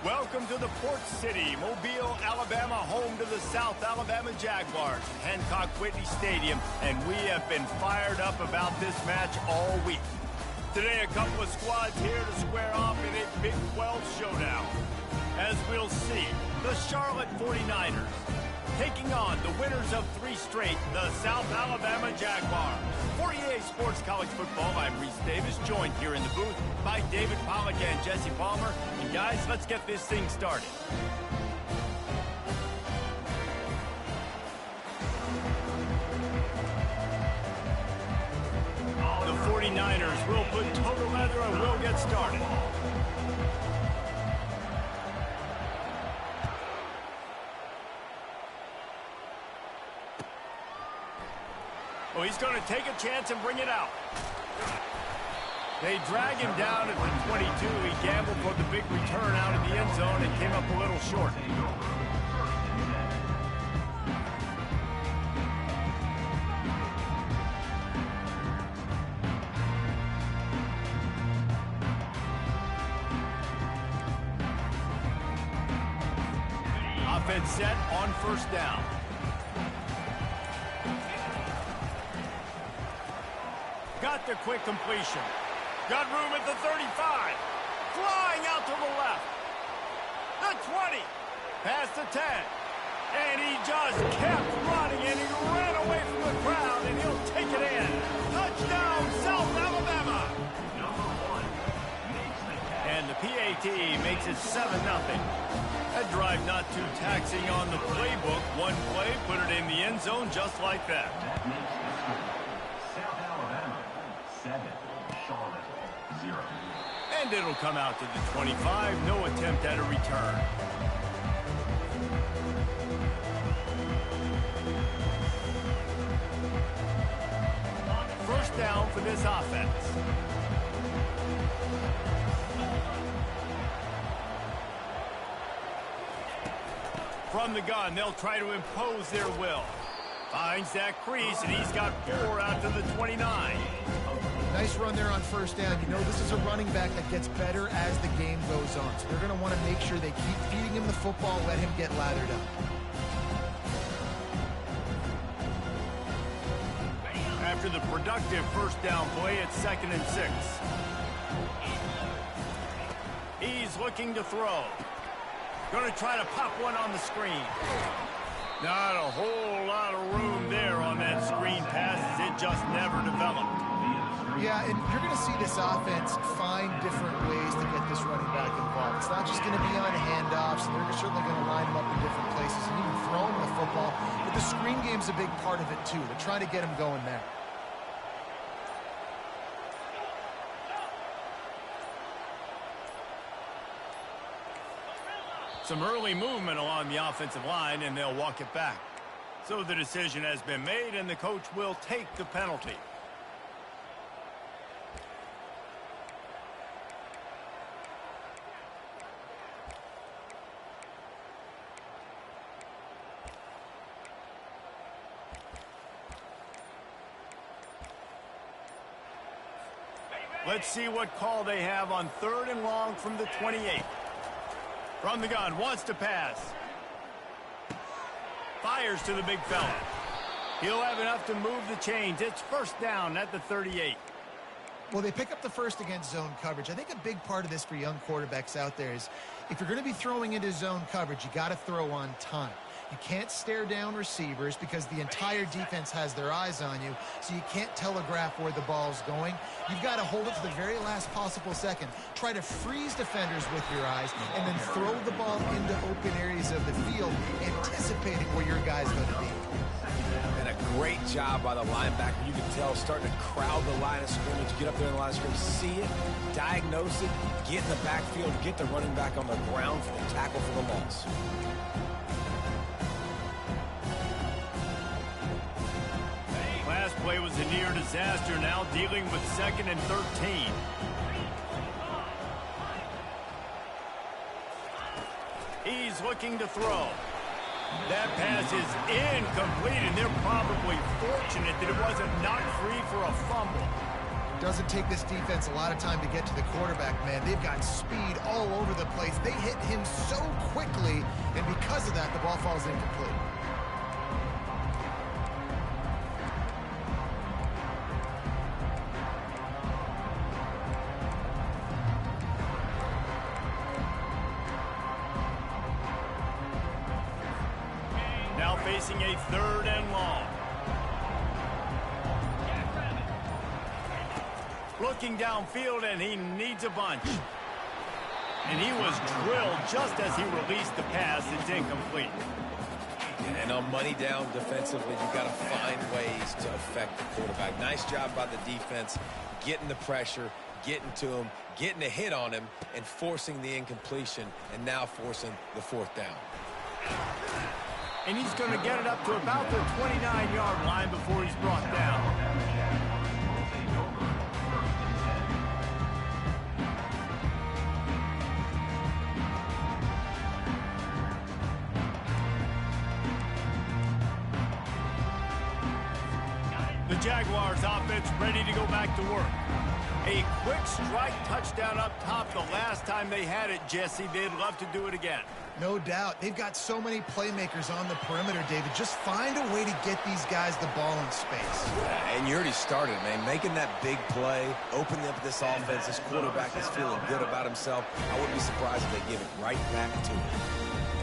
Welcome to the Port City, Mobile, Alabama, home to the South Alabama Jaguars, Hancock Whitney Stadium, and we have been fired up about this match all week. Today, a couple of squads here to square off in a Big 12 showdown. As we'll see, the Charlotte 49ers taking on the winners of 3 straight, the South Alabama Jaguars. For EA Sports College Football, I'm Reese Davis, joined here in the booth by David Pollack and Jesse Palmer. And guys, let's get this thing started. The 49ers will put total leather and we'll get started. Oh, he's going to take a chance and bring it out. They drag him down at the 22. He gambled for the big return out of the end zone and came up a little short. Offense set on first down. Got the quick completion. Got room at the 35. Flying out to the left. The 20. Past the 10. And he just kept running, and he ran away from the crowd, and he'll take it in. Touchdown, South Alabama. And the PAT makes it 7-0. That drive not too taxing on the playbook. One play, put it in the end zone just like that. And it'll come out to the 25. No attempt at a return. First down for this offense. From the gun, they'll try to impose their will. Finds that crease, and he's got 4 out to the 29. Nice run there on first down. You know, this is a running back that gets better as the game goes on. So they're going to want to make sure they keep feeding him the football, let him get lathered up. After the productive first down play, it's 2nd and 6. He's looking to throw. Going to try to pop one on the screen. Not a whole lot of room there on that screen pass, as it just never developed. Yeah, and you're going to see this offense find different ways to get this running back involved. It's not just going to be on handoffs, and they're certainly going to line him up in different places and even throw him the football. But the screen game's a big part of it, too. They're trying to get him going there. Some early movement along the offensive line, and they'll walk it back. So the decision has been made, and the coach will take the penalty. Let's see what call they have on 3rd and long from the 28. From the gun, wants to pass. Fires to the big fella. He'll have enough to move the chains. It's first down at the 38. Well, they pick up the first against zone coverage. I think a big part of this for young quarterbacks out there is if you're going to be throwing into zone coverage, you got to throw on time. You can't stare down receivers because the entire defense has their eyes on you, so you can't telegraph where the ball's going. You've got to hold it to the very last possible second. Try to freeze defenders with your eyes and then throw the ball into open areas of the field, anticipating where your guy's going to be. And a great job by the linebacker. You can tell starting to crowd the line of scrimmage, get up there in the line of scrimmage, see it, diagnose it, get in the backfield, get the running back on the ground for the tackle for the loss. Last play was a near disaster, now dealing with 2nd and 13. He's looking to throw. That pass is incomplete, and they're probably fortunate that it wasn't knocked free for a fumble. doesn't take this defense a lot of time to get to the quarterback, man. They've got speed all over the place. They hit him so quickly, and because of that, the ball falls incomplete. Now facing a 3rd and long. Looking downfield, and he needs a bunch. And he was drilled just as he released the pass. It's incomplete. And on money down defensively, you've got to find ways to affect the quarterback. Nice job by the defense, getting the pressure, getting to him, getting a hit on him, and forcing the incompletion, and now forcing the 4th down. And he's going to get it up to about the 29-yard line before he's brought down. The Jaguars offense ready to go back to work. A quick strike touchdown up top the last time they had it, Jesse. They'd love to do it again. No doubt. They've got so many playmakers on the perimeter, David. Just find a way to get these guys the ball in space. And you already started, man. Making that big play, opening up this offense. This quarterback is feeling good about himself. I wouldn't be surprised if they give it right back to him.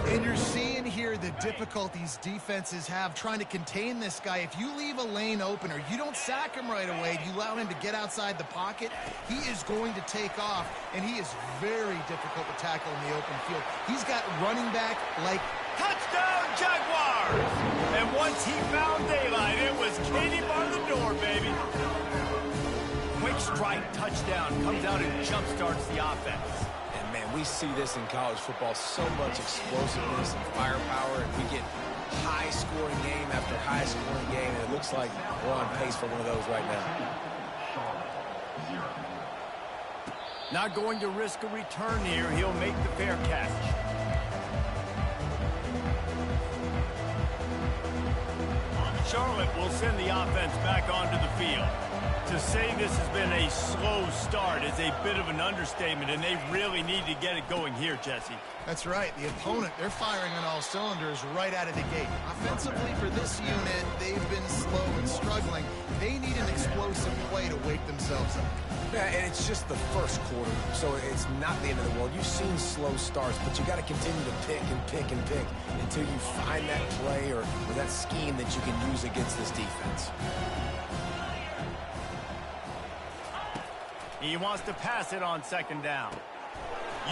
And you're seeing here the difficulties defenses have trying to contain this guy. If you leave a lane open or you don't sack him right away, you allow him to get outside the pocket, he is going to take off, and he is very difficult to tackle in the open field. He's got running back like touchdown Jaguars! And once he found daylight, it was Katie bar the door, baby. Quick strike touchdown comes out and jump-starts the offense. Man, we see this in college football, so much explosiveness and firepower, and we get high-scoring game after high-scoring game, and it looks like we're on pace for one of those right now. Not going to risk a return here. He'll make the fair catch. Charlotte will send the offense back onto the field. To say this has been a slow start is a bit of an understatement, and they really need to get it going here, Jesse. That's right. The opponent, they're firing on all cylinders right out of the gate. Offensively for this unit, they've been slow and struggling. They need an explosive play to wake themselves up. Yeah, and it's just the first quarter, so it's not the end of the world. You've seen slow starts, but you got to continue to pick and pick and pick until you find that play or that scheme that you can use against this defense. He wants to pass it on 2nd down.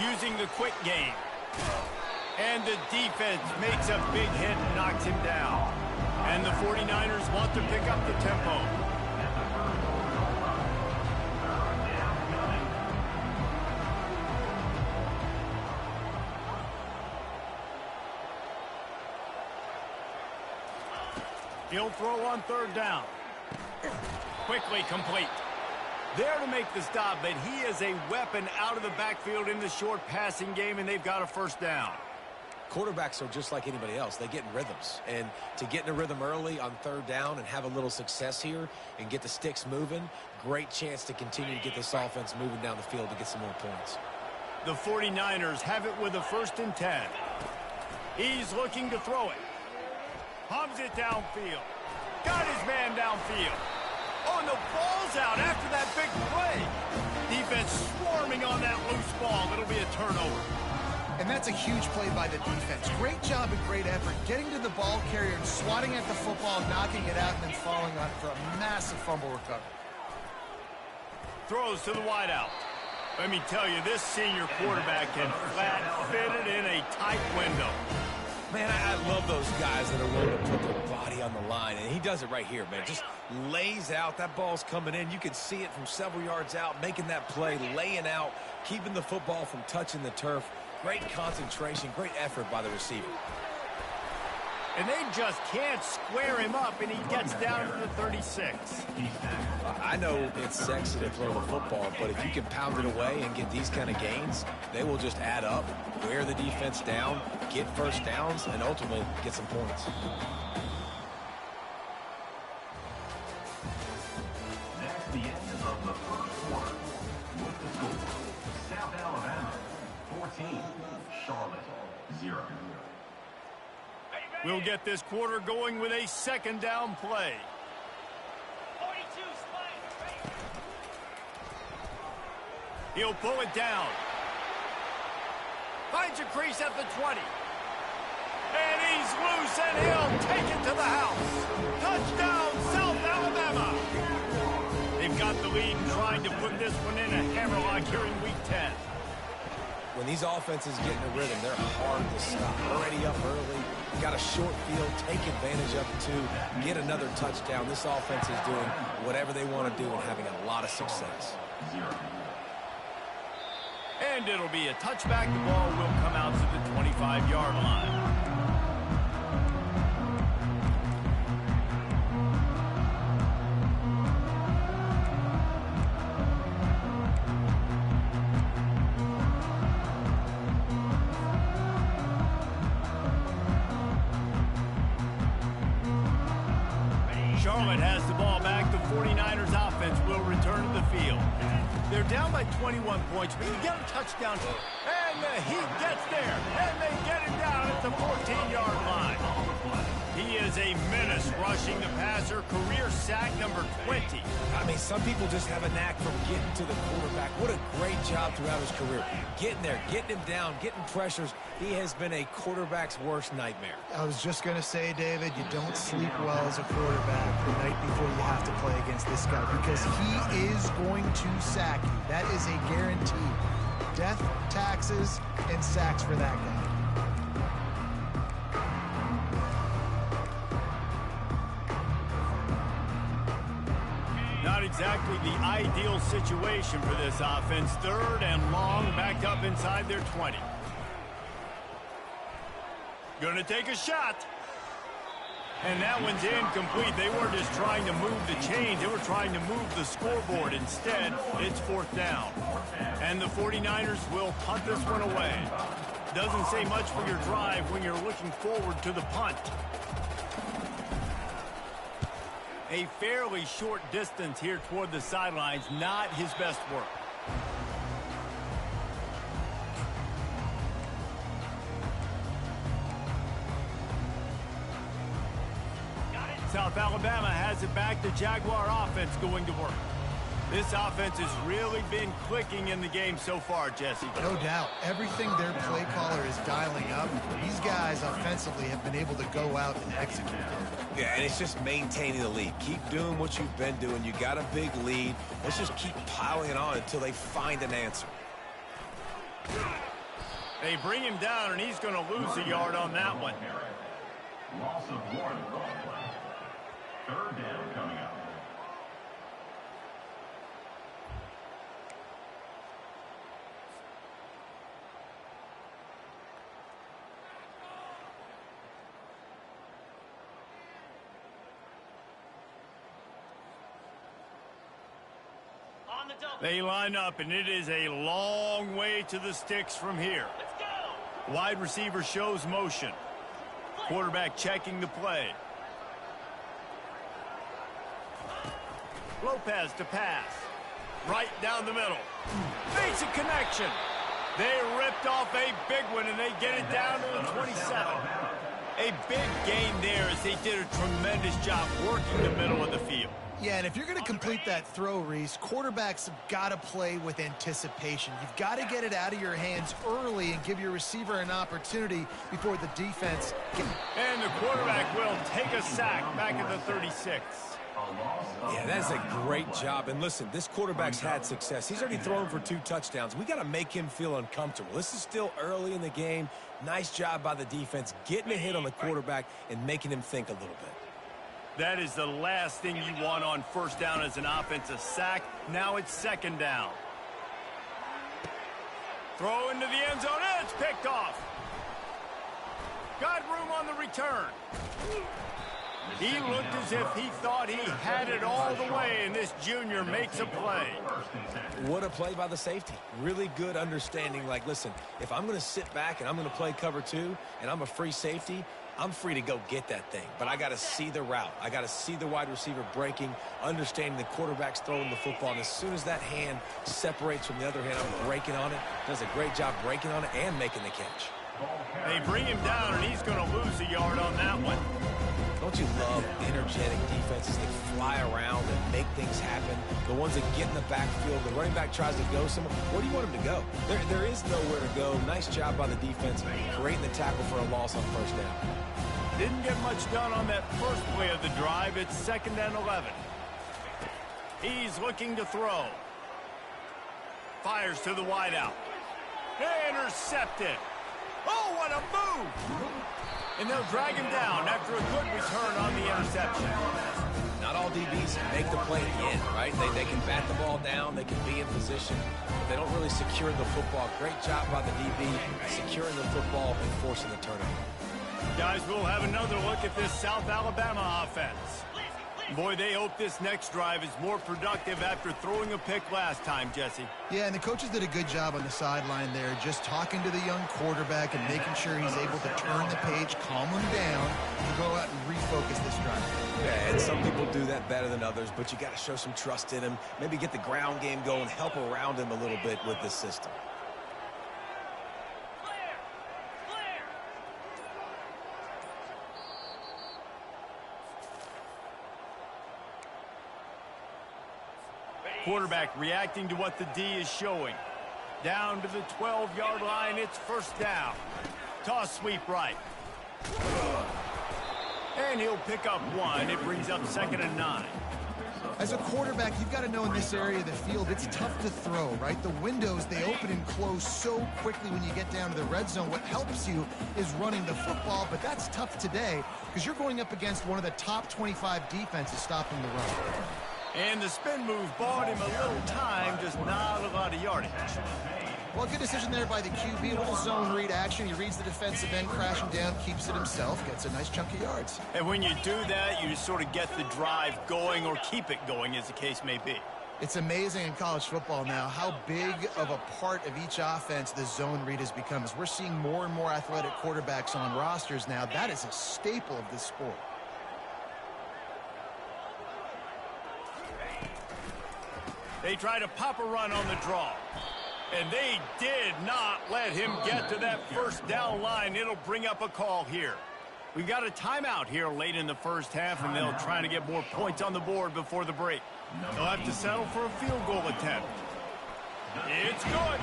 Using the quick game. And the defense makes a big hit and knocks him down. And the 49ers want to pick up the tempo. He'll throw on 3rd down. Quickly complete. There to make the stop, but he is a weapon out of the backfield in the short passing game, and they've got a 1st down. Quarterbacks are just like anybody else. They get in rhythms. And to get in a rhythm early on 3rd down and have a little success here and get the sticks moving, great chance to continue to get this offense moving down the field to get some more points. The 49ers have it with a 1st and 10. He's looking to throw it. Pumps it downfield. Got his man downfield. Oh, and the ball's out after that big play. Defense swarming on that loose ball. It'll be a turnover. And that's a huge play by the defense. Great job and great effort getting to the ball carrier and swatting at the football, knocking it out, and then falling on it for a massive fumble recovery. Throws to the wideout. Let me tell you, this senior quarterback can flat fit it in a tight window. Man, I love those guys that are willing to put their body on the line, and he does it right here, man. Just lays out. That ball's coming in. You can see it from several yards out, making that play, laying out, keeping the football from touching the turf. Great concentration, great effort by the receiver. And they just can't square him up, and he gets down to the 36. I know it's sexy to throw the football, but if you can pound it away and get these kind of gains, they will just add up, wear the defense down, get 1st downs, and ultimately get some points. That's the end of the first 14, Charlotte, 0. We'll get this quarter going with a second down play. 42, Spider. He'll pull it down. Finds a crease at the 20. And he's loose, and he'll take it to the house. Touchdown, South Alabama. They've got the lead and trying to put this one in a hammerlock here in Week 10. When these offenses get in a rhythm, they're hard to stop. Already up early, got a short field, take advantage of it too, get another touchdown. This offense is doing whatever they want to do and having a lot of success. And it'll be a touchback. The ball will come out to the 25-yard line. Charlotte has the ball back. The 49ers offense will return to the field. They're down by 21 points, but you get a touchdown. And the Heat gets there. And they get him down at the 14-yard line. He is a menace rushing the passer. Career sack number 20. I mean, some people just have a knack for getting to the quarterback. What a great job throughout his career. Getting there, getting him down, getting pressures. He has been a quarterback's worst nightmare. I was just going to say, David, you don't sleep well as a quarterback the night before you have to play against this guy because he is going to sack you. That is a guarantee. Death, taxes, and sacks for that guy. Not exactly the ideal situation for this offense. Third and long, backed up inside their 20. Gonna take a shot. And that one's incomplete. They weren't just trying to move the chains. They were trying to move the scoreboard. Instead, it's fourth down. And the 49ers will punt this one away. Doesn't say much for your drive when you're looking forward to the punt. A fairly short distance here toward the sidelines, not his best work. South Alabama has it back. The Jaguar offense going to work. This offense has really been clicking in the game so far, Jesse. No doubt. Everything their play caller is dialing up, these guys offensively have been able to go out and execute. Yeah, and it's just maintaining the lead. Keep doing what you've been doing. You got a big lead. Let's just keep piling it on until they find an answer. They bring him down, and he's going to lose a yard on that one. Loss of 1. Third down coming up. They line up, and it is a long way to the sticks from here. Let's go. Wide receiver shows motion. Quarterback checking the play. Lopez to pass. Right down the middle. Makes a connection. They ripped off a big one, and they get it down to the 27. A big gain there as they did a tremendous job working the middle of the field. Yeah, and if you're going to complete that throw, Reese, quarterbacks have got to play with anticipation. You've got to get it out of your hands early and give your receiver an opportunity before the defense can. And the quarterback will take a sack back at the 36. Yeah, that's a great job. And listen, this quarterback's had success. He's already thrown for 2 touchdowns. We got to make him feel uncomfortable. This is still early in the game. Nice job by the defense, getting a hit on the quarterback and making him think a little bit. That is the last thing you want on first down as an offensive sack. Now it's second down. Throw into the end zone. It's picked off. Got room on the return. He looked as if he thought he had it all the way, and this junior makes a play. What a play by the safety. Really good understanding. Like, listen, if I'm going to sit back and I'm going to play cover 2 and I'm a free safety, I'm free to go get that thing. But I got to see the route. I got to see the wide receiver breaking, understanding the quarterback's throwing the football. And as soon as that hand separates from the other hand, I'm breaking on it. Does a great job breaking on it and making the catch. They bring him down, and he's going to lose a yard on that one. Don't you love energetic defenses that fly around and make things happen? The ones that get in the backfield, the running back tries to go somewhere. Where do you want him to go? There is nowhere to go. Nice job by the defense, creating the tackle for a loss on first down. Didn't get much done on that first play of the drive. It's 2nd and 11. He's looking to throw. Fires to the wideout. Intercepted. Oh, what a move! And they'll drag him down after a good return on the interception. Not all DBs make the play at the end, right? They can bat the ball down, they can be in position, but they don't really secure the football. Great job by the DB securing the football and forcing the turnover. Guys, we'll have another look at this South Alabama offense. Boy, they hope this next drive is more productive after throwing a pick last time, Jesse. Yeah, and the coaches did a good job on the sideline there, just talking to the young quarterback and making sure he's able to turn the page, calm him down, and go out and refocus this drive. Yeah, and some people do that better than others, but you got to show some trust in him, maybe get the ground game going, help around him a little bit with this system. Quarterback reacting to what the D is showing. Down to the 12-yard line, it's first down. Toss sweep right. And he'll pick up one. It brings up 2nd and 9. As a quarterback, you've got to know in this area of the field, it's tough to throw, right? The windows, they open and close so quickly when you get down to the red zone. What helps you is running the football, but that's tough today because you're going up against one of the top 25 defenses stopping the run. And the spin move bought him a little time, just not a lot of yardage. Well, good decision there by the QB. A little zone read action. He reads the defensive end crashing down, keeps it himself, gets a nice chunk of yards. And when you do that, you just sort of get the drive going or keep it going, as the case may be. It's amazing in college football now how big of a part of each offense the zone read has become. As we're seeing more and more athletic quarterbacks on rosters now, that is a staple of this sport. They try to pop a run on the draw. And they did not let him get to that first down line. It'll bring up a call here. We've got a timeout here late in the first half, and they'll try to get more points on the board before the break. They'll have to settle for a field goal attempt. It's good.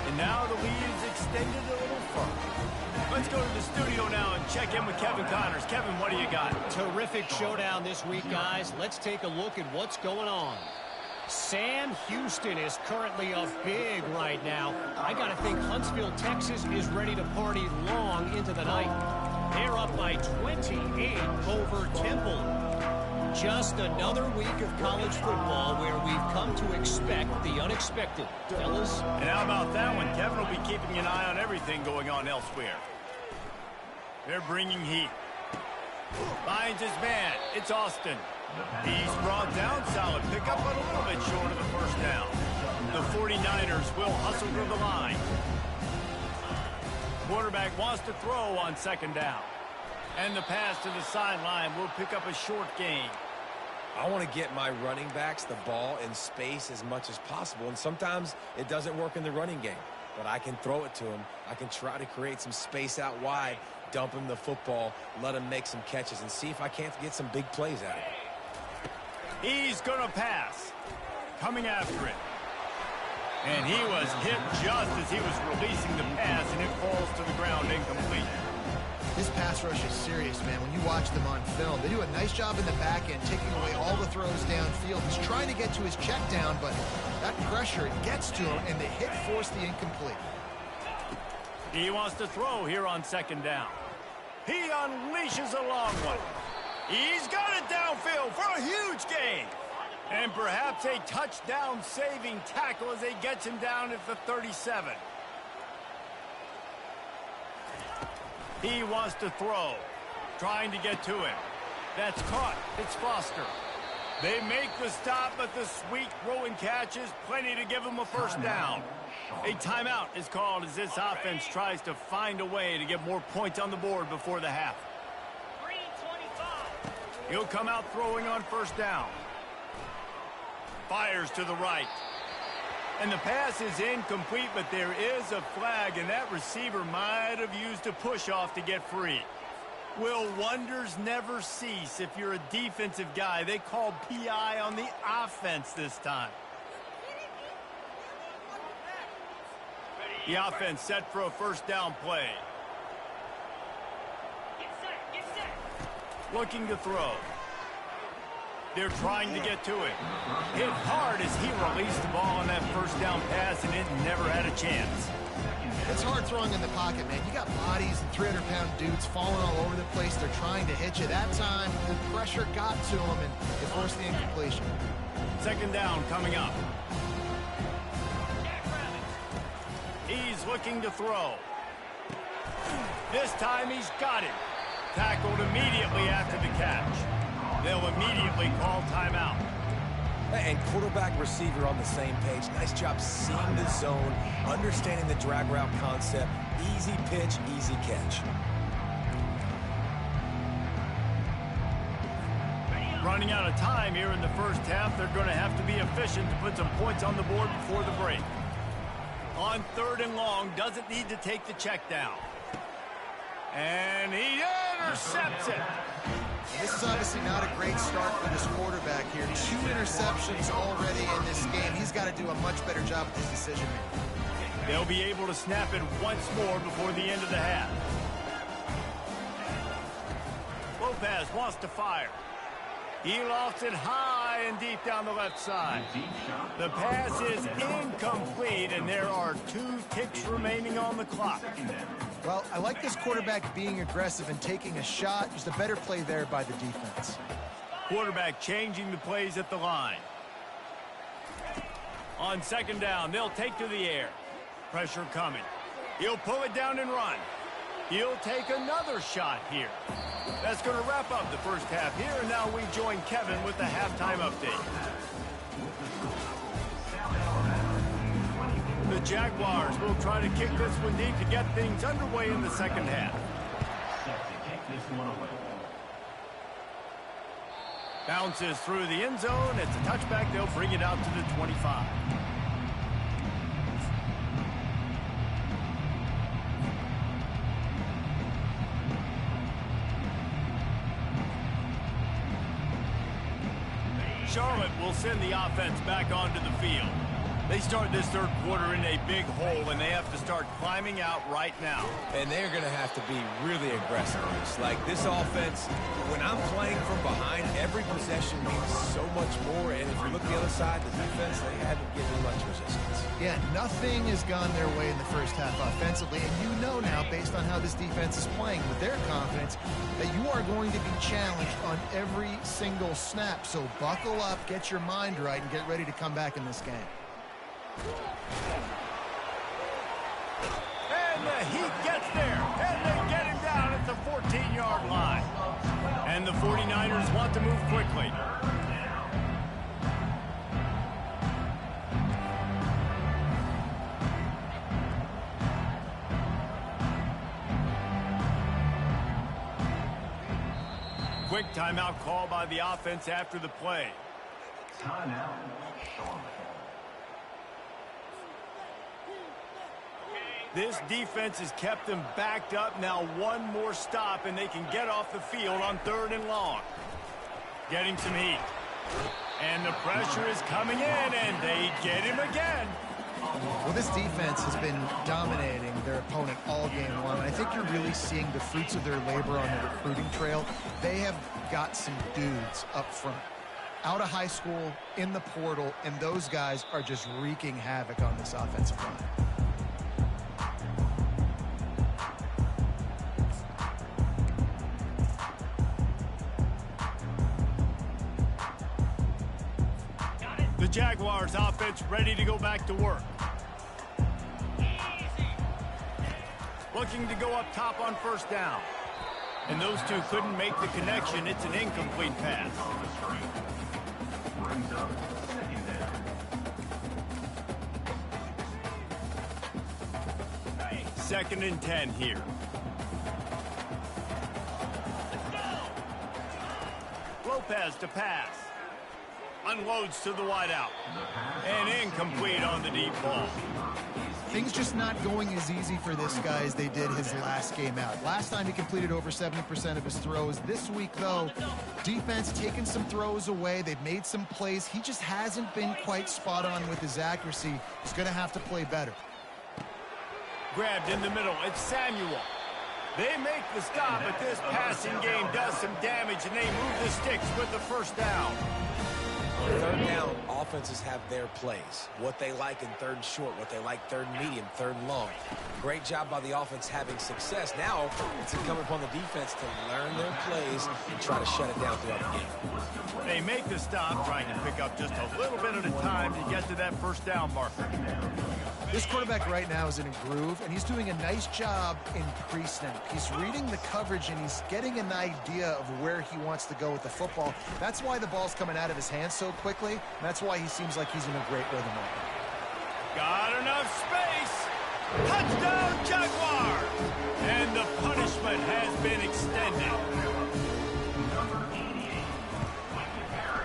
And now the lead is extended a little further. Let's go to the studio now and check in with Kevin Connors. Kevin, what do you got? Terrific showdown this week, guys. Let's take a look at what's going on. Sam Houston is currently up big right now. I got to think Huntsville, Texas is ready to party long into the night. They're up by 28 over Temple. Just another week of college football where we've come to expect the unexpected. Fellas? And how about that one? Kevin will be keeping an eye on everything going on elsewhere. They're bringing heat. Finds his man. It's Austin. He's brought down solid. Pick up a little bit short of the first down. The 49ers will hustle to the line. Quarterback wants to throw on second down. And the pass to the sideline will pick up a short gain. I want to get my running backs the ball in space as much as possible. And sometimes it doesn't work in the running game. But I can throw it to him. I can try to create some space out wide, dump him the football, let him make some catches, and see if I can't get some big plays out of it. He's going to pass. Coming after it. And he was hit just as he was releasing the pass, and it falls to the ground incomplete. This pass rush is serious, man. When you watch them on film, they do a nice job in the back end, taking away all the throws downfield. He's trying to get to his check down, but that pressure gets to him, and the hit forced the incomplete. He wants to throw here on second down. He unleashes a long one. He's got it downfield for a huge gain. And perhaps a touchdown-saving tackle as he gets him down at the 37. He wants to throw, trying to get to him. That's caught. It's Foster. They make the stop, but the sweet throwing catch is plenty to give them a first down. A timeout is called as this offense tries to find a way to get more points on the board before the half. 3:25. He'll come out throwing on first down. Fires to the right. And the pass is incomplete, but there is a flag, and that receiver might have used a push-off to get free. Will wonders never cease if you're a defensive guy? They called PI on the offense this time. The offense set for a first down play. Get set. Get set. Looking to throw. They're trying to get to it. Hit hard as he released the ball on that first down pass, and it never had a chance. It's hard throwing in the pocket, man. You got bodies and 300-pound dudes falling all over the place. They're trying to hit you. That time, the pressure got to him, and it forced the incompletion. Second down coming up. He's looking to throw. This time he's got it. Tackled immediately after the catch. They'll immediately call timeout. And quarterback receiver on the same page. Nice job seeing the zone, understanding the drag route concept. Easy pitch, easy catch. Running out of time here in the first half. They're going to have to be efficient to put some points on the board before the break. On third and long, doesn't need to take the check down. And he intercepts it. This is obviously not a great start for this quarterback here. 2 interceptions already in this game. He's got to do a much better job with his decision-making. They'll be able to snap it once more before the end of the half. Lopez wants to fire. He lofts it high and deep down the left side. The pass is incomplete, and there are 2 ticks remaining on the clock. Well, I like this quarterback being aggressive and taking a shot. Just a better play there by the defense. Quarterback changing the plays at the line. On second down, they'll take to the air. Pressure coming. He'll pull it down and run. He'll take another shot here. That's going to wrap up the first half here, and now we join Kevin with the halftime update. The Jaguars will try to kick this one deep to get things underway in the second half. Set to kick this one away. Bounces through the end zone. It's a touchback. They'll bring it out to the 25. Charlotte will send the offense back onto the field. They start this third quarter in a big hole, and they have to start climbing out right now. And they're going to have to be really aggressive. It's like this offense, when I'm playing from behind, every possession means so much more. And if you look at the other side, the defense, they haven't given much resistance. Yeah, nothing has gone their way in the first half offensively, and you know now, based on how this defense is playing with their confidence, that you are going to be challenged on every single snap. So buckle up, get your mind right, and get ready to come back in this game. And the Heat gets there, and they get him down at the 14-yard line. And the 49ers want to move quickly. Quick timeout call by the offense after the play. Timeout. Charlotte. This defense has kept them backed up. Now one more stop, and they can get off the field on third and long. Getting some heat. And the pressure is coming in, and they get him again. Well, this defense has been dominating their opponent all game long, and I think you're really seeing the fruits of their labor on the recruiting trail. They have got some dudes up front, out of high school, in the portal, and those guys are just wreaking havoc on this offensive line. The Jaguars offense ready to go back to work. Looking to go up top on first down. And those two couldn't make the connection. It's an incomplete pass. Brings up second down. Second and 10 here. Lopez to pass. Unloads to the wideout. And incomplete on the deep ball. Things just not going as easy for this guy as they did his last game out. Last time he completed over 70% of his throws. This week, though, defense taking some throws away. They've made some plays. He just hasn't been quite spot on with his accuracy. He's going to have to play better. Grabbed in the middle. It's Samuel. They make the stop, but this passing game does some damage, and they move the sticks with the first down. Third down, offenses have their plays. What they like in third and short, what they like third and medium, third and long. Great job by the offense having success. Now, it's incumbent upon the defense to learn their plays and try to shut it down throughout the game. They make the stop, trying to pick up just a little bit at a time to get to that first down marker. This quarterback right now is in a groove, and he's doing a nice job in pre-snap. He's reading the coverage, and he's getting an idea of where he wants to go with the football. That's why the ball's coming out of his hands so quickly. That's why he seems like he's in a great rhythm right now. Got enough space. Touchdown, Jaguars! And the punishment has been extended.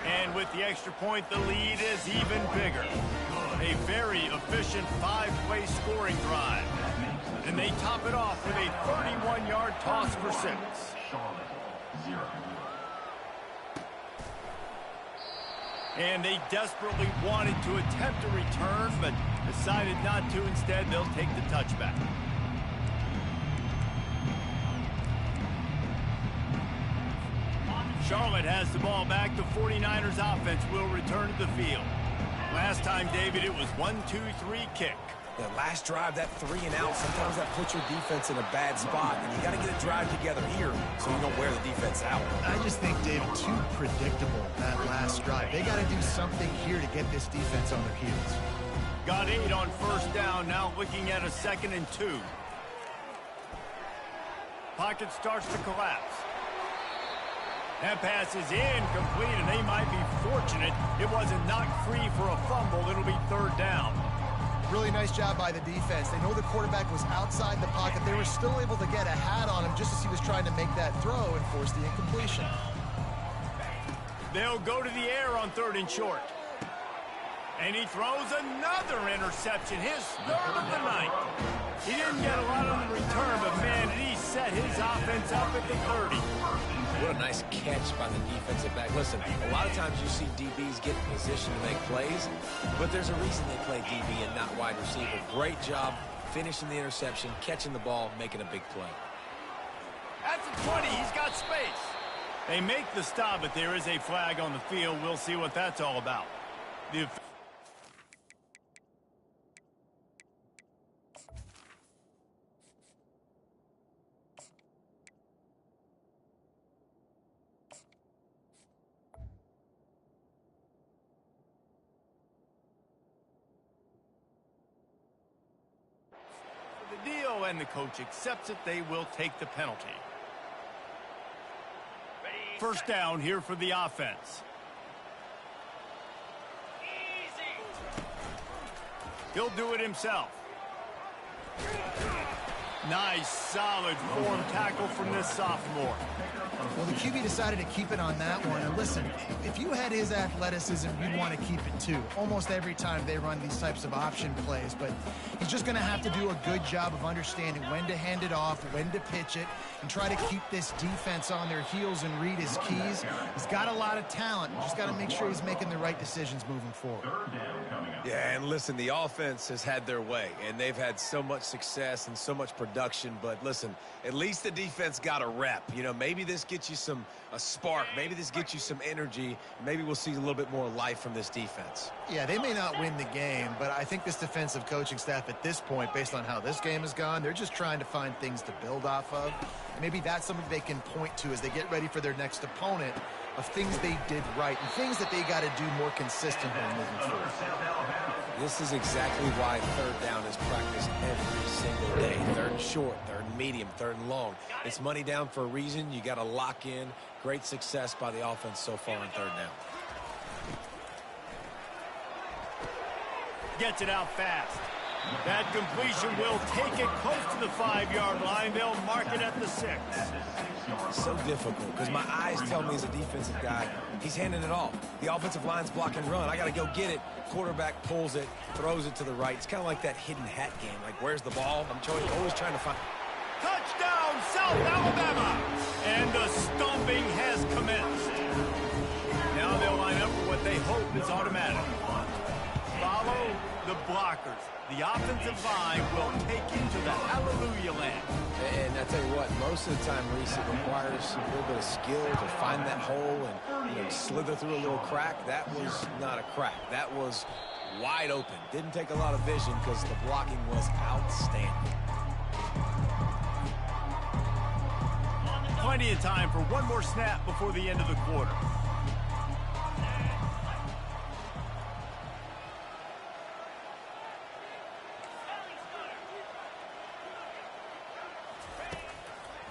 And with the extra point, the lead is even bigger. A very efficient 5-play scoring drive. And they top it off with a 31-yard toss for 6. Charlotte, 0. And they desperately wanted to attempt a return, but decided not to. Instead, they'll take the touchback. Charlotte has the ball back. The 49ers offense will return to the field. Last time, David, it was 1-2-3 kick. The last drive, that 3 and out, sometimes that puts your defense in a bad spot. And you got to get a drive together here so you don't wear the defense out. I just think, David, too predictable that last drive. They got to do something here to get this defense on their heels. Got 8 on first down, now looking at a 2nd and 2. Pocket starts to collapse. That pass is incomplete, and they might be fortunate it wasn't knocked free for a fumble. It'll be 3rd down. Really nice job by the defense. They know the quarterback was outside the pocket. They were still able to get a hat on him just as he was trying to make that throw and force the incompletion. They'll go to the air on 3rd and short. And he throws another interception, his 3rd of the night. He didn't get a lot on the return, but man, did he set his offense up at the 30. What a nice catch by the defensive back. Listen, a lot of times you see DBs get in position to make plays, but there's a reason they play DB and not wide receiver. Great job finishing the interception, catching the ball, making a big play. At the 20, he's got space. They make the stop, but there is a flag on the field. We'll see what that's all about. Deal, and the coach accepts it. They will take the penalty. First down here for the offense. He'll do it himself. Nice, solid form tackle from this sophomore. Well, the QB decided to keep it on that one. And listen, if you had his athleticism, you'd want to keep it too. Almost every time they run these types of option plays. But he's just going to have to do a good job of understanding when to hand it off, when to pitch it, and try to keep this defense on their heels and read his keys. He's got a lot of talent. Just got to make sure he's making the right decisions moving forward. Yeah, and listen, the offense has had their way, and they've had so much success and so much production. But listen, at least the defense got a rep. You know, maybe this gets you a spark. Maybe this gets you some energy. Maybe we'll see a little bit more life from this defense. Yeah, they may not win the game, but I think this defensive coaching staff at this point, based on how this game has gone, they're just trying to find things to build off of. Maybe that's something they can point to as they get ready for their next opponent of things they did right and things that they got to do more consistently moving forward. This is exactly why third down is practiced every single day. Third and short, third and medium, third and long. It's money down for a reason. You got to lock in. Great success by the offense so far on third down. Gets it out fast. That completion will take it close to the 5-yard line. They'll mark it at the 6. So difficult because my eyes tell me as a defensive guy, he's handing it off. The offensive line's block and run. I got to go get it. Quarterback pulls it, throws it to the right. It's kind of like that hidden hat game. Like, where's the ball? I'm always trying to find. Touchdown, South Alabama! And the stomping has commenced. Now they'll line up for what they hope is automatic. Follow the blockers. The offensive line will take you to the hallelujah land. And I tell you what, most of the time, Reese, it requires a little bit of skill to find that hole and slither through a little crack. That was not a crack. That was wide open. Didn't take a lot of vision because the blocking was outstanding. Plenty of time for one more snap before the end of the quarter.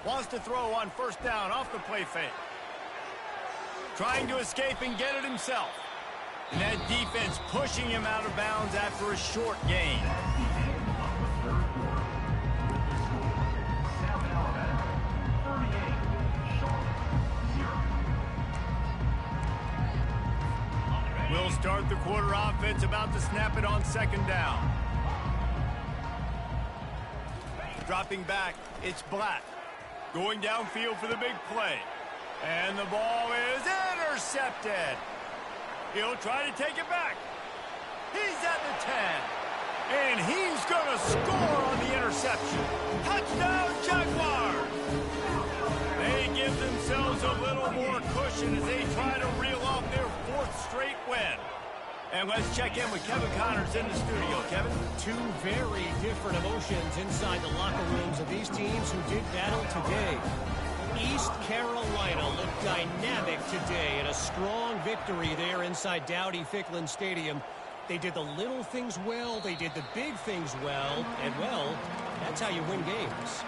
Wants to throw on first down off the play fake. Trying to escape and get it himself. And that defense pushing him out of bounds after a short gain. We'll start the quarter offense, about to snap it on second down. Dropping back, it's Black. Going downfield for the big play. And the ball is intercepted. He'll try to take it back. He's at the 10. And he's going to score on the interception. Touchdown, Jaguars! They give themselves a little more cushion as they try to reel off their 4th straight win. And let's check in with Kevin Connors in the studio. Kevin? Two very different emotions inside the locker rooms of these teams who did battle today. East Carolina looked dynamic today in a strong victory there inside Dowdy-Ficklin Stadium. They did the little things well, they did the big things well, and well, that's how you win games.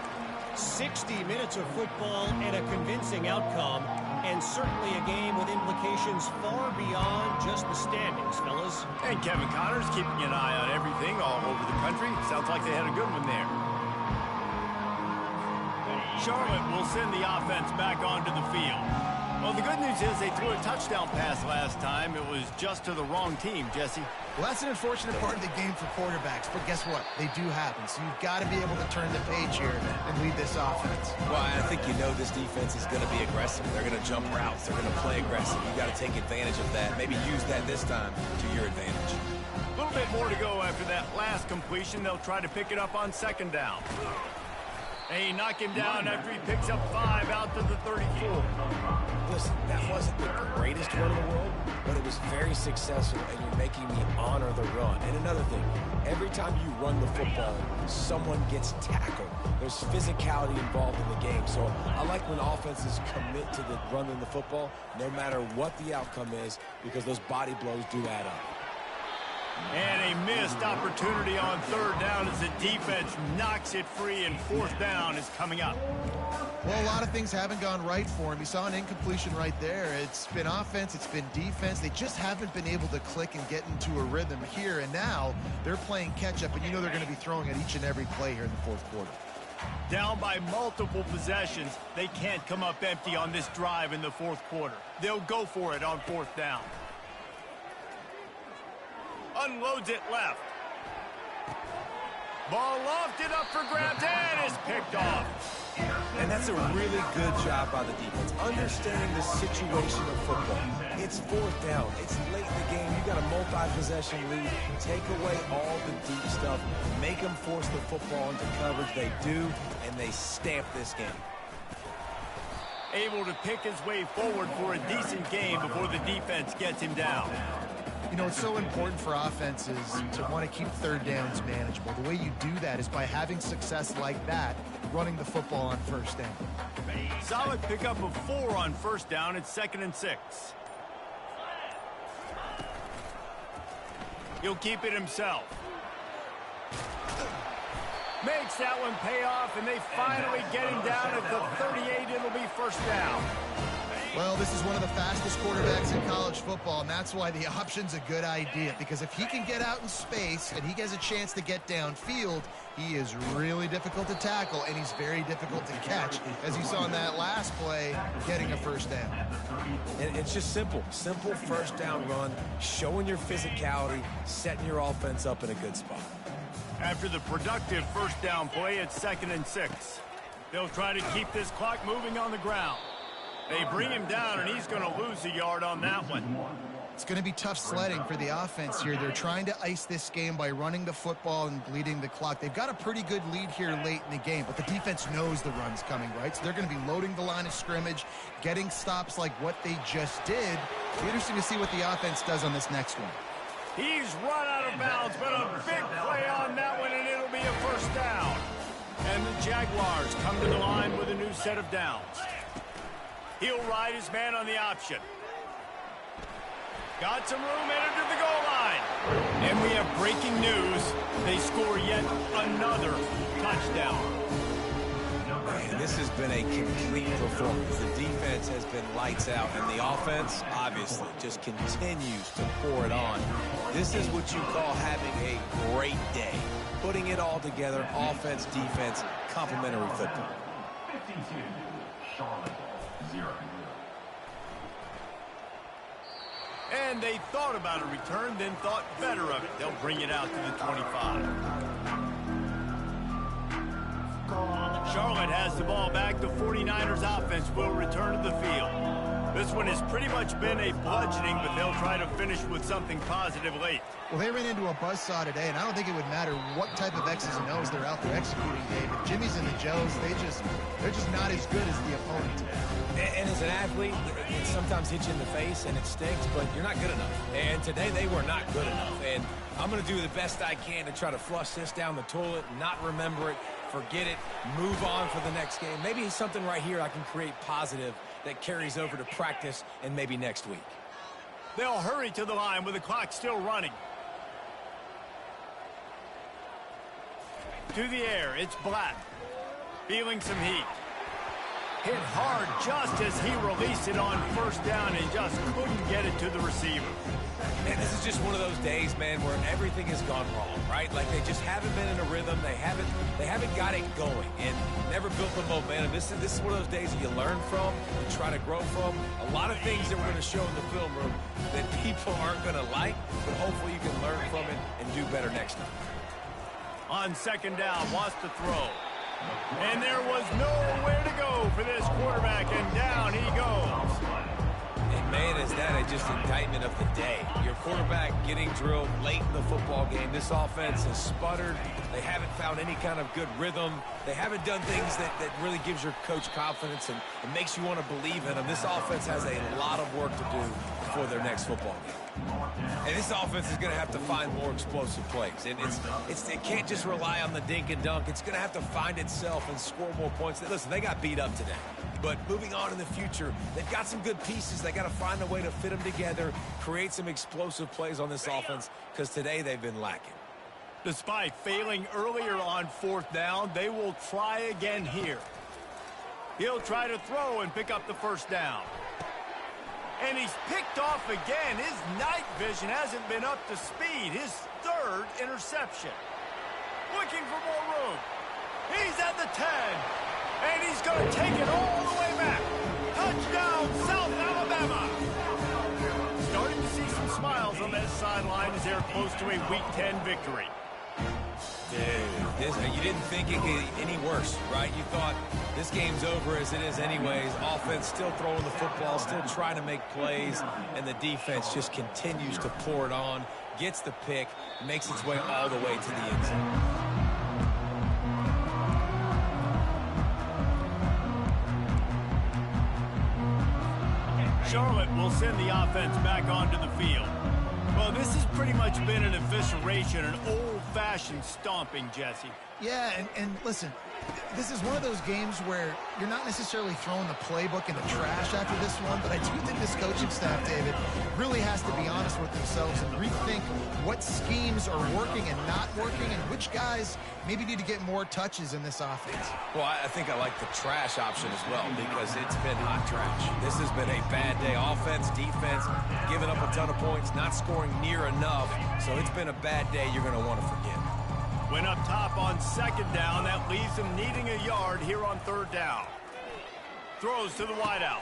60 minutes of football and a convincing outcome, and certainly a game with implications far beyond just the standings, fellas. And Kevin Connors keeping an eye on everything all over the country. Sounds like they had a good one there. Charlotte will send the offense back onto the field. Well, the good news is they threw a touchdown pass last time. It was just to the wrong team, Jesse. Well, that's an unfortunate part of the game for quarterbacks, but guess what? They do happen, so you've got to be able to turn the page here and lead this offense. Well, I think this defense is going to be aggressive. They're going to jump routes. They're going to play aggressive. You got to take advantage of that. Maybe use that this time to your advantage. A little bit more to go after that last completion. They'll try to pick it up on second down. They knock him down after he picks up 5 out to the 34. Listen, that wasn't the greatest run in the world, but it was very successful, and you're making me honor the run. And another thing, every time you run the football, someone gets tackled. There's physicality involved in the game. So I like when offenses commit to the running the football, no matter what the outcome is, because those body blows do add up. And a missed opportunity on third down as the defense knocks it free, and fourth down is coming up. Well, a lot of things haven't gone right for him. You saw an incompletion right there. It's been offense, it's been defense. They just haven't been able to click and get into a rhythm here. And now they're playing catch-up, and you know they're going to be throwing at each and every play here in the fourth quarter. Down by multiple possessions, they can't come up empty on this drive in the fourth quarter. They'll go for it on fourth down. Unloads it left. Ball lofted up for grabs and is picked off. And that's a really good job by the defense, understanding the situation of football. It's fourth down. It's late in the game. You got a multi-possession lead. Take away all the deep stuff. Make them force the football into coverage. They do, and they stamp this game. Able to pick his way forward for a decent game before the defense gets him down. You know, it's so important for offenses to want to keep third downs manageable. The way you do that is by having success like that, running the football on first down. Solid pickup of 4 on first down. It's 2nd and 6. He'll keep it himself. Makes that one pay off, and they finally get him down at the 38. It'll be first down. Well, this is one of the fastest quarterbacks in college football, and that's why the option's a good idea, because if he can get out in space and he has a chance to get downfield, he is really difficult to tackle, and he's very difficult to catch, as you saw in that last play, getting a first down. And it's just simple first down run, showing your physicality, setting your offense up in a good spot. After the productive first down play, it's 2nd and 6. They'll try to keep this clock moving on the ground. They bring him down, and he's going to lose a yard on that one. It's going to be tough sledding for the offense here. They're trying to ice this game by running the football and bleeding the clock. They've got a pretty good lead here late in the game, but the defense knows the run's coming, right? So they're going to be loading the line of scrimmage, getting stops like what they just did. It'll be interesting to see what the offense does on this next one. He's run out of bounds, but a big play on that one, and it'll be a first down. And the Jaguars come to the line with a new set of downs. He'll ride his man on the option. Got some room, entered to the goal line. And we have breaking news. They score yet another touchdown. Man, this has been a complete performance. The defense has been lights out, and the offense, obviously, just continues to pour it on. This is what you call having a great day. Putting it all together, offense, defense, complementary football. 52, Charlotte, 0. And they thought about a return, then thought better of it. They'll bring it out to the 25. Charlotte has the ball back. The 49ers offense will return to the field. This one has pretty much been a bludgeoning, but they'll try to finish with something positive late. Well, they ran into a buzzsaw today, and I don't think it would matter what type of X's and O's they're out there executing, Dave. If Jimmy's and the Joes, they're just not as good as the opponent today. And as an athlete, it sometimes hits you in the face and it stinks, but you're not good enough. And today they were not good enough. And I'm going to do the best I can to try to flush this down the toilet, not remember it, forget it, move on for the next game. Maybe something right here I can create positive that carries over to practice and maybe next week. They'll hurry to the line with the clock still running. To the air, it's Black. Feeling some heat. Hit hard just as he released it on first down and just couldn't get it to the receiver. Man, this is just one of those days, man, where everything has gone wrong, right? Like they just haven't been in a rhythm. They haven't got it going and never built the momentum. This is one of those days that you learn from, you try to grow from. A lot of things that we're going to show in the film room that people aren't going to like, but hopefully you can learn from it and do better next time. On second down, wants to throw. And there was nowhere to go for this quarterback, and down he goes. And man, is that just indictment of the day. Your quarterback getting drilled late in the football game. This offense has sputtered. They haven't found any kind of good rhythm. They haven't done things that really gives your coach confidence and makes you want to believe in them. This offense has a lot of work to do before their next football game. And this offense is going to have to find more explosive plays. And it can't just rely on the dink and dunk. It's going to have to find itself and score more points. Listen, they got beat up today. But moving on in the future, they've got some good pieces. They got to find a way to fit them together, create some explosive plays on this offense, because today they've been lacking. Despite failing earlier on fourth down, they will try again here. He'll try to throw and pick up the first down. And he's picked off again. His night vision hasn't been up to speed. His third interception. Looking for more room. He's at the 10. And he's going to take it all the way back. Touchdown, South Alabama. Starting to see some smiles on that sideline as they're close to a Week 10 victory. Dude, you didn't think it could get any worse, right? You thought this game's over as it is anyways. Offense still throwing the football, still trying to make plays, and the defense just continues to pour it on, gets the pick, makes its way all the way to the end zone. Charlotte will send the offense back onto the field. Well, this has pretty much been an evisceration, an old-fashioned stomping, Jesse. Yeah, and listen, this is one of those games where you're not necessarily throwing the playbook in the trash after this one, but I do think this coaching staff, David, really has to be honest with themselves and rethink what schemes are working and not working and which guys maybe need to get more touches in this offense. Well, I think I like the trash option as well because it's been hot trash. This has been a bad day. Offense, defense, giving up a ton of points, not scoring near enough. So it's been a bad day you're going to want to forget. Went up top on second down. That leaves him needing a yard here on third down. Throws to the wideout.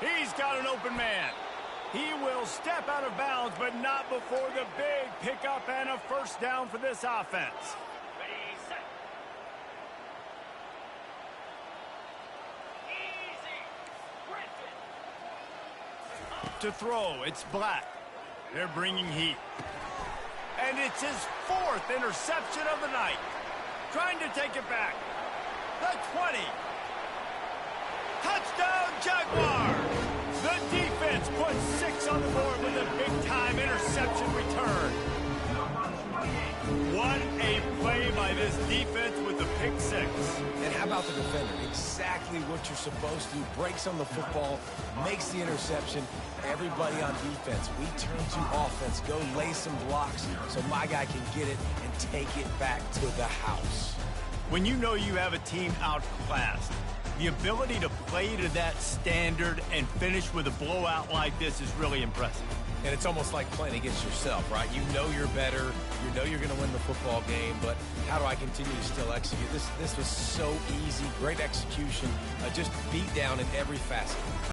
He's got an open man. He will step out of bounds, but not before the big pickup and a first down for this offense. Ready, set. Easy. Griffin. To throw, it's Black. They're bringing heat. And it's his fourth interception of the night. Trying to take it back. The 20. Touchdown, Jaguars! The defense puts 6 on the board with a big-time interception return. What a play by this defense with the pick 6. And how about the defender? Exactly what you're supposed to do. Breaks on the football, makes the interception. Everybody on defense, we turn to offense. Go lay some blocks so my guy can get it and take it back to the house. When you know you have a team outclassed, the ability to play to that standard and finish with a blowout like this is really impressive. And it's almost like playing against yourself, right? You know you're better. You know you're going to win the football game, but how do I continue to still execute? This was so easy. Great execution. Just beat down in every facet.